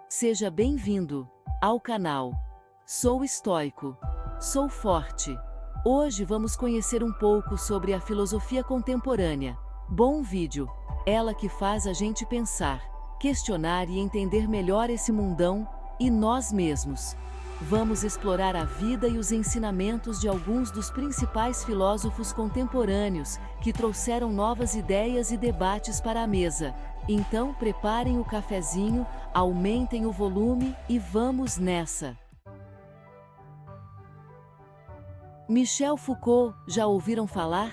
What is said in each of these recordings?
Seja bem-vindo ao canal. Sou estoico. Sou forte. Hoje vamos conhecer um pouco sobre a filosofia contemporânea. Bom vídeo. Ela que faz a gente pensar, questionar e entender melhor esse mundão e nós mesmos. Vamos explorar a vida e os ensinamentos de alguns dos principais filósofos contemporâneos que trouxeram novas ideias e debates para a mesa. Então preparem o cafezinho, aumentem o volume e vamos nessa! Michel Foucault, já ouviram falar?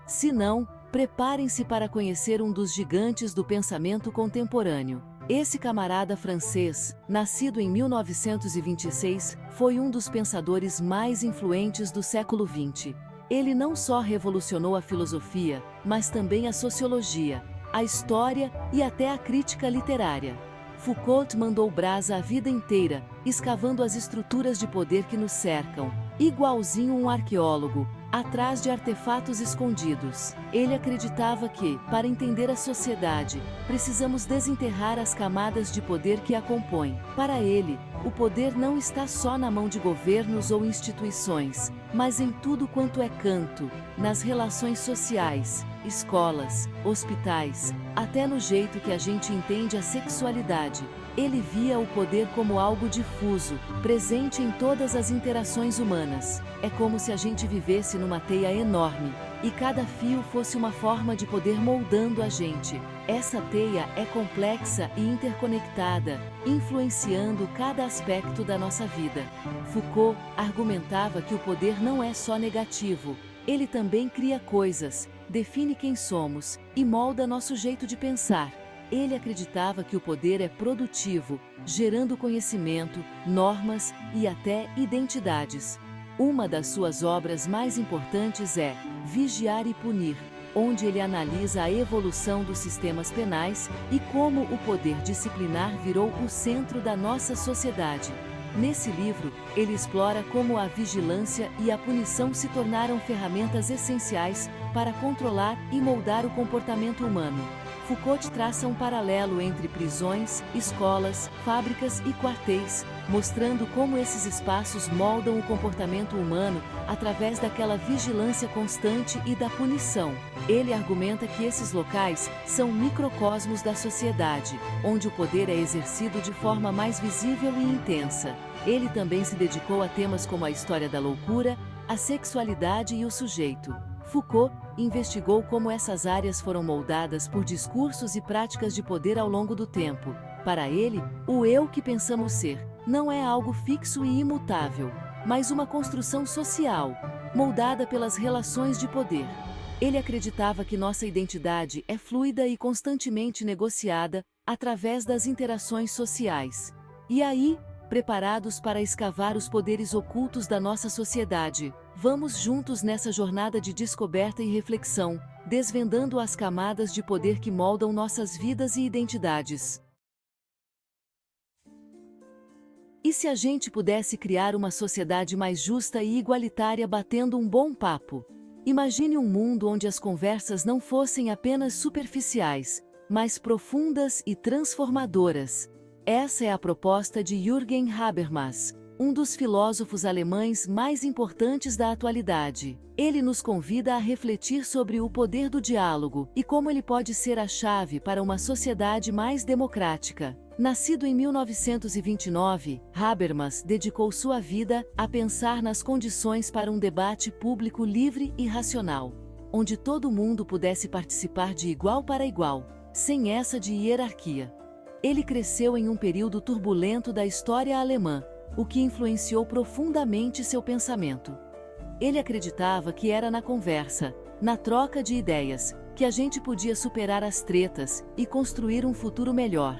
Se não, preparem-se para conhecer um dos gigantes do pensamento contemporâneo. Esse camarada francês, nascido em 1926, foi um dos pensadores mais influentes do século XX. Ele não só revolucionou a filosofia, mas também a sociologia, a história e até a crítica literária. Foucault mandou brasa a vida inteira, escavando as estruturas de poder que nos cercam, igualzinho um arqueólogo, atrás de artefatos escondidos. Ele acreditava que, para entender a sociedade, precisamos desenterrar as camadas de poder que a compõem. Para ele, o poder não está só na mão de governos ou instituições, mas em tudo quanto é canto, nas relações sociais, escolas, hospitais, até no jeito que a gente entende a sexualidade. Ele via o poder como algo difuso, presente em todas as interações humanas. É como se a gente vivesse numa teia enorme, e cada fio fosse uma forma de poder moldando a gente. Essa teia é complexa e interconectada, influenciando cada aspecto da nossa vida. Foucault argumentava que o poder não é só negativo, ele também cria coisas, define quem somos e molda nosso jeito de pensar. Ele acreditava que o poder é produtivo, gerando conhecimento, normas e até identidades. Uma das suas obras mais importantes é Vigiar e Punir, onde ele analisa a evolução dos sistemas penais e como o poder disciplinar virou o centro da nossa sociedade. Nesse livro, ele explora como a vigilância e a punição se tornaram ferramentas essenciais para controlar e moldar o comportamento humano. Foucault traça um paralelo entre prisões, escolas, fábricas e quartéis, mostrando como esses espaços moldam o comportamento humano através daquela vigilância constante e da punição. Ele argumenta que esses locais são microcosmos da sociedade, onde o poder é exercido de forma mais visível e intensa. Ele também se dedicou a temas como a história da loucura, a sexualidade e o sujeito. Foucault investigou como essas áreas foram moldadas por discursos e práticas de poder ao longo do tempo. Para ele, o eu que pensamos ser não é algo fixo e imutável, mas uma construção social, moldada pelas relações de poder. Ele acreditava que nossa identidade é fluida e constantemente negociada através das interações sociais. E aí, preparados para escavar os poderes ocultos da nossa sociedade, vamos juntos nessa jornada de descoberta e reflexão, desvendando as camadas de poder que moldam nossas vidas e identidades. E se a gente pudesse criar uma sociedade mais justa e igualitária batendo um bom papo? Imagine um mundo onde as conversas não fossem apenas superficiais, mas profundas e transformadoras. Essa é a proposta de Jürgen Habermas, um dos filósofos alemães mais importantes da atualidade. Ele nos convida a refletir sobre o poder do diálogo e como ele pode ser a chave para uma sociedade mais democrática. Nascido em 1929, Habermas dedicou sua vida a pensar nas condições para um debate público livre e racional, onde todo mundo pudesse participar de igual para igual, sem essa de hierarquia. Ele cresceu em um período turbulento da história alemã, o que influenciou profundamente seu pensamento. Ele acreditava que era na conversa, na troca de ideias, que a gente podia superar as tretas e construir um futuro melhor.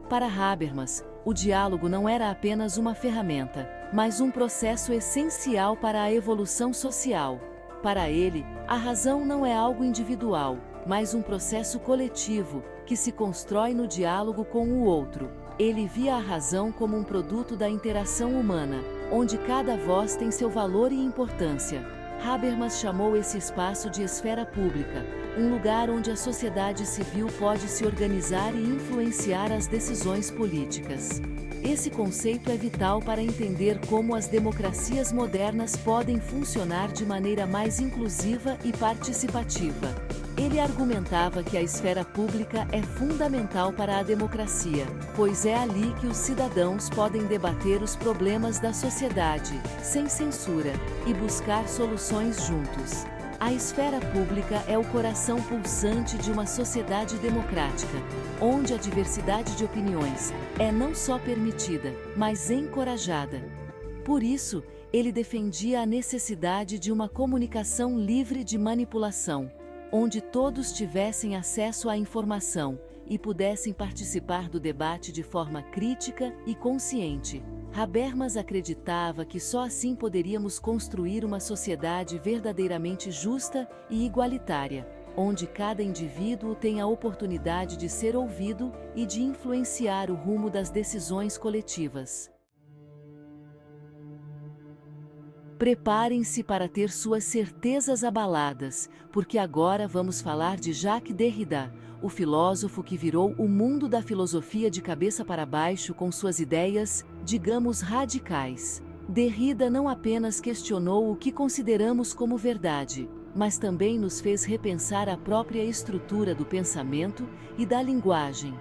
Para Habermas, o diálogo não era apenas uma ferramenta, mas um processo essencial para a evolução social. Para ele, a razão não é algo individual, mas um processo coletivo, que se constrói no diálogo com o outro. Ele via a razão como um produto da interação humana, onde cada voz tem seu valor e importância. Habermas chamou esse espaço de esfera pública, um lugar onde a sociedade civil pode se organizar e influenciar as decisões políticas. Esse conceito é vital para entender como as democracias modernas podem funcionar de maneira mais inclusiva e participativa. Ele argumentava que a esfera pública é fundamental para a democracia, pois é ali que os cidadãos podem debater os problemas da sociedade, sem censura, e buscar soluções juntos. A esfera pública é o coração pulsante de uma sociedade democrática, onde a diversidade de opiniões é não só permitida, mas encorajada. Por isso, ele defendia a necessidade de uma comunicação livre de manipulação, onde todos tivessem acesso à informação e pudessem participar do debate de forma crítica e consciente. Habermas acreditava que só assim poderíamos construir uma sociedade verdadeiramente justa e igualitária, onde cada indivíduo tem a oportunidade de ser ouvido e de influenciar o rumo das decisões coletivas. Preparem-se para ter suas certezas abaladas, porque agora vamos falar de Jacques Derrida, o filósofo que virou o mundo da filosofia de cabeça para baixo com suas ideias, digamos, radicais. Derrida não apenas questionou o que consideramos como verdade, mas também nos fez repensar a própria estrutura do pensamento e da linguagem.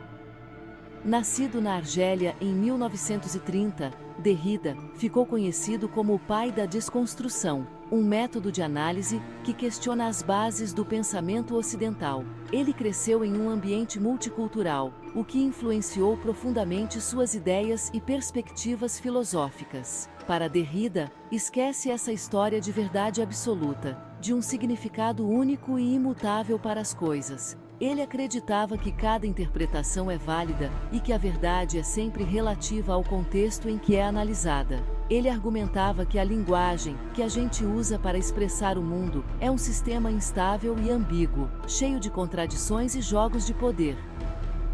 Nascido na Argélia em 1930, Derrida ficou conhecido como o pai da desconstrução, um método de análise que questiona as bases do pensamento ocidental. Ele cresceu em um ambiente multicultural, o que influenciou profundamente suas ideias e perspectivas filosóficas. Para Derrida, esquece essa história de verdade absoluta, de um significado único e imutável para as coisas. Ele acreditava que cada interpretação é válida e que a verdade é sempre relativa ao contexto em que é analisada. Ele argumentava que a linguagem que a gente usa para expressar o mundo é um sistema instável e ambíguo, cheio de contradições e jogos de poder.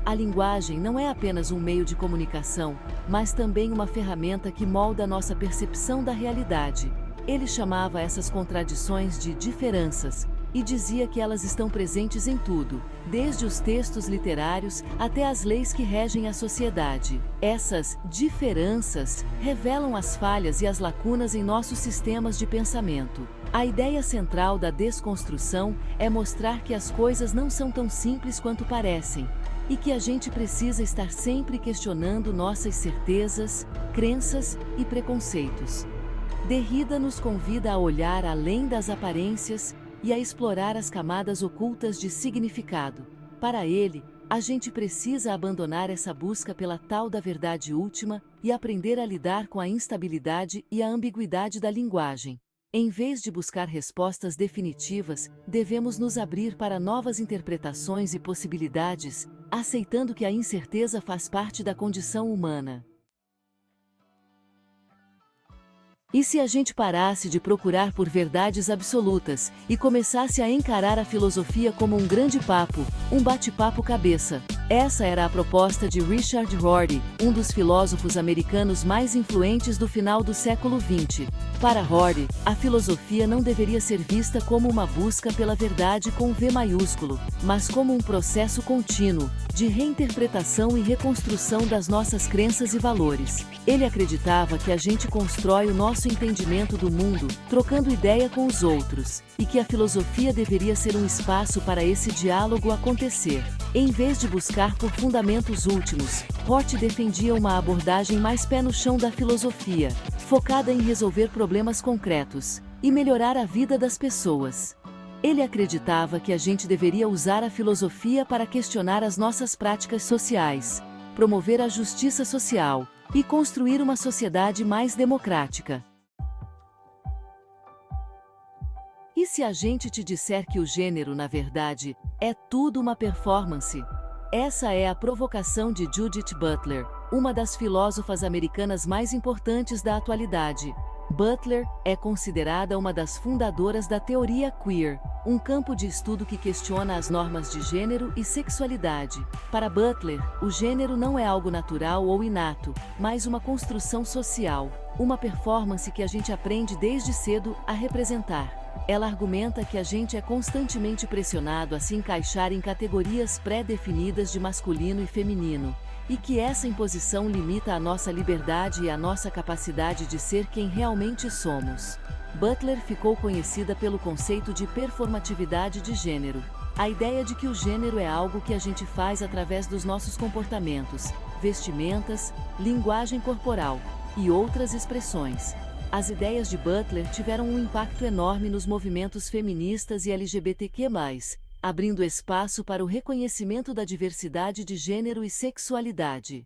A linguagem não é apenas um meio de comunicação, mas também uma ferramenta que molda nossa percepção da realidade. Ele chamava essas contradições de diferenças, e dizia que elas estão presentes em tudo, desde os textos literários até as leis que regem a sociedade. Essas diferenças revelam as falhas e as lacunas em nossos sistemas de pensamento. A ideia central da desconstrução é mostrar que as coisas não são tão simples quanto parecem, e que a gente precisa estar sempre questionando nossas certezas, crenças e preconceitos. Derrida nos convida a olhar além das aparências e a explorar as camadas ocultas de significado. Para ele, a gente precisa abandonar essa busca pela tal da verdade última e aprender a lidar com a instabilidade e a ambiguidade da linguagem. Em vez de buscar respostas definitivas, devemos nos abrir para novas interpretações e possibilidades, aceitando que a incerteza faz parte da condição humana. E se a gente parasse de procurar por verdades absolutas e começasse a encarar a filosofia como um grande papo, um bate-papo cabeça? Essa era a proposta de Richard Rorty, um dos filósofos americanos mais influentes do final do século XX. Para Rorty, a filosofia não deveria ser vista como uma busca pela verdade com V maiúsculo, mas como um processo contínuo, de reinterpretação e reconstrução das nossas crenças e valores. Ele acreditava que a gente constrói o nosso entendimento do mundo, trocando ideia com os outros, e que a filosofia deveria ser um espaço para esse diálogo acontecer. Em vez de buscar por fundamentos últimos, Rorty defendia uma abordagem mais pé no chão da filosofia, focada em resolver problemas concretos e melhorar a vida das pessoas. Ele acreditava que a gente deveria usar a filosofia para questionar as nossas práticas sociais, promover a justiça social e construir uma sociedade mais democrática. E se a gente te disser que o gênero, na verdade, é tudo uma performance? Essa é a provocação de Judith Butler, uma das filósofas americanas mais importantes da atualidade. Butler é considerada uma das fundadoras da teoria queer, um campo de estudo que questiona as normas de gênero e sexualidade. Para Butler, o gênero não é algo natural ou inato, mas uma construção social, uma performance que a gente aprende desde cedo a representar. Ela argumenta que a gente é constantemente pressionado a se encaixar em categorias pré-definidas de masculino e feminino, e que essa imposição limita a nossa liberdade e a nossa capacidade de ser quem realmente somos. Butler ficou conhecida pelo conceito de performatividade de gênero. A ideia de que o gênero é algo que a gente faz através dos nossos comportamentos, vestimentas, linguagem corporal e outras expressões. As ideias de Butler tiveram um impacto enorme nos movimentos feministas e LGBTQ+, abrindo espaço para o reconhecimento da diversidade de gênero e sexualidade.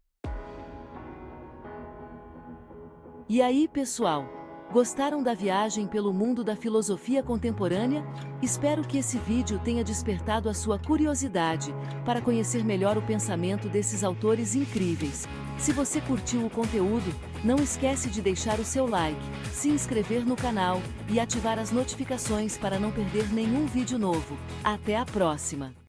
E aí, pessoal? Gostaram da viagem pelo mundo da filosofia contemporânea? Espero que esse vídeo tenha despertado a sua curiosidade para conhecer melhor o pensamento desses autores incríveis. Se você curtiu o conteúdo, não esquece de deixar o seu like, se inscrever no canal e ativar as notificações para não perder nenhum vídeo novo. Até a próxima!